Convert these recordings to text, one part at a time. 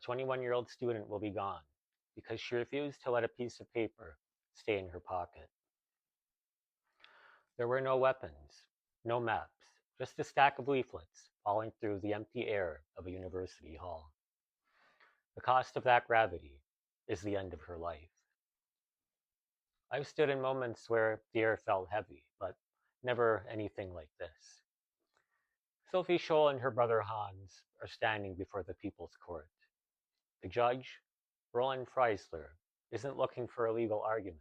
a 21-year-old student will be gone because she refused to let a piece of paper stay in her pocket. There were no weapons, no maps, just a stack of leaflets falling through the empty air of a university hall. The cost of that gravity is the end of her life. I've stood in moments where the air felt heavy, but never anything like this. Sophie Scholl and her brother Hans are standing before the People's Court. The judge, Roland Freisler, isn't looking for a legal argument.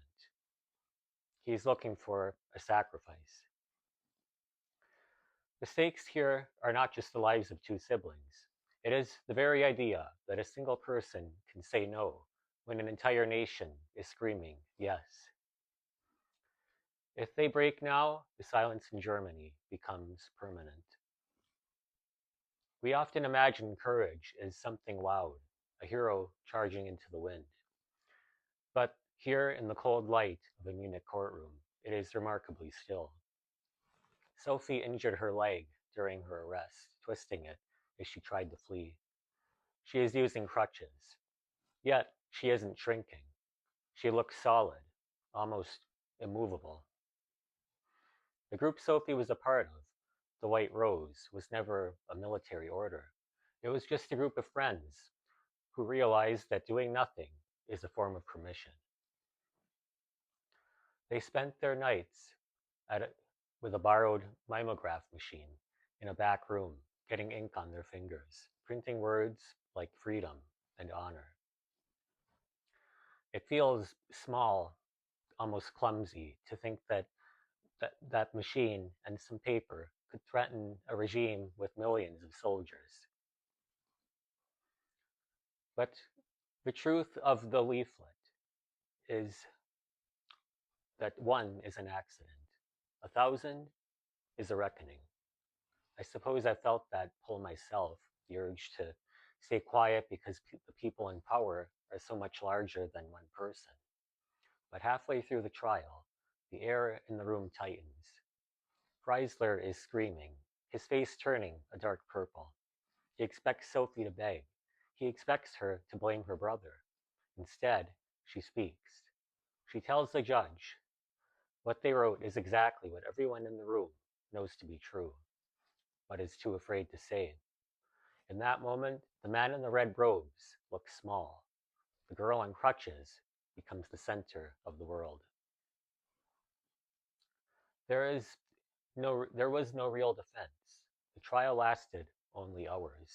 He's looking for a sacrifice. The stakes here are not just the lives of two siblings. It is the very idea that a single person can say no when an entire nation is screaming yes. If they break now, the silence in Germany becomes permanent. We often imagine courage as something loud, a hero charging into the wind. But here in the cold light of a Munich courtroom, it is remarkably still. Sophie injured her leg during her arrest, twisting it as she tried to flee. She is using crutches. Yet, she isn't shrinking. She looks solid, almost immovable. The group Sophie was a part of, the White Rose, was never a military order. It was just a group of friends who realized that doing nothing is a form of permission. They spent their nights with a borrowed mimeograph machine in a back room, getting ink on their fingers, printing words like freedom and honor. It feels small, almost clumsy, to think that machine and some paper could threaten a regime with millions of soldiers. But the truth of the leaflet is that one is an accident. 1,000 is a reckoning. I suppose I felt that pull myself, the urge to stay quiet because the people in power are so much larger than one person. But halfway through the trial, the air in the room tightens. Freisler is screaming, his face turning a dark purple. He expects Sophie to beg. He expects her to blame her brother. Instead, she speaks. She tells the judge, what they wrote is exactly what everyone in the room knows to be true, but is too afraid to say. In that moment, the man in the red robes looks small. The girl on crutches becomes the center of the world. There was no real defense. The trial lasted only hours.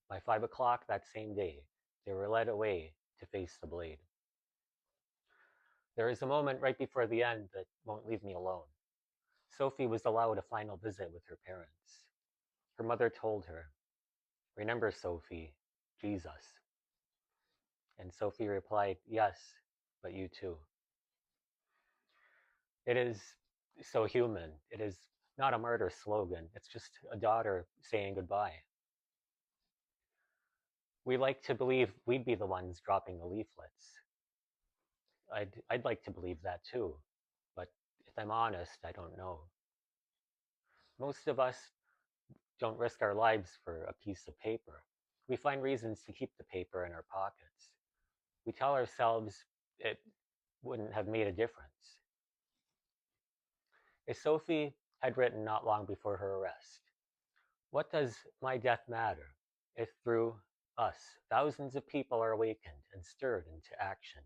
By 5 o'clock that same day, they were led away to face the blade. There is a moment right before the end that won't leave me alone. Sophie was allowed a final visit with her parents. Her mother told her, remember, Sophie, Jesus. And Sophie replied, yes, but you too. It is so human. It is not a murder slogan. It's just a daughter saying goodbye. We like to believe we'd be the ones dropping the leaflets. I'd like to believe that too, but if I'm honest, I don't know. Most of us don't risk our lives for a piece of paper. We find reasons to keep the paper in our pockets. We tell ourselves it wouldn't have made a difference. As Sophie had written not long before her arrest, what does my death matter if through us thousands of people are awakened and stirred into action?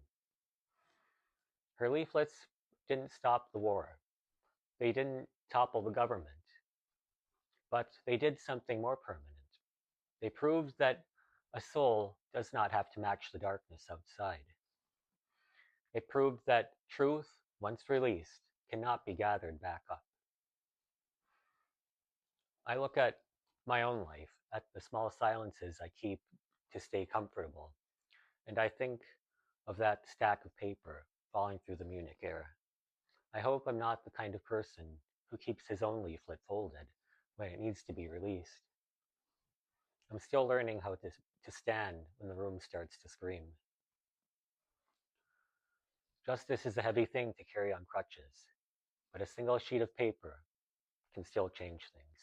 Her leaflets didn't stop the war. They didn't topple the government. But they did something more permanent. They proved that a soul does not have to match the darkness outside. It proved that truth, once released, cannot be gathered back up. I look at my own life, at the small silences I keep to stay comfortable, and I think of that stack of paper falling through the Munich air. I hope I'm not the kind of person who keeps his own leaflet folded when it needs to be released. I'm still learning how to stand when the room starts to scream. Justice is a heavy thing to carry on crutches, but a single sheet of paper can still change things.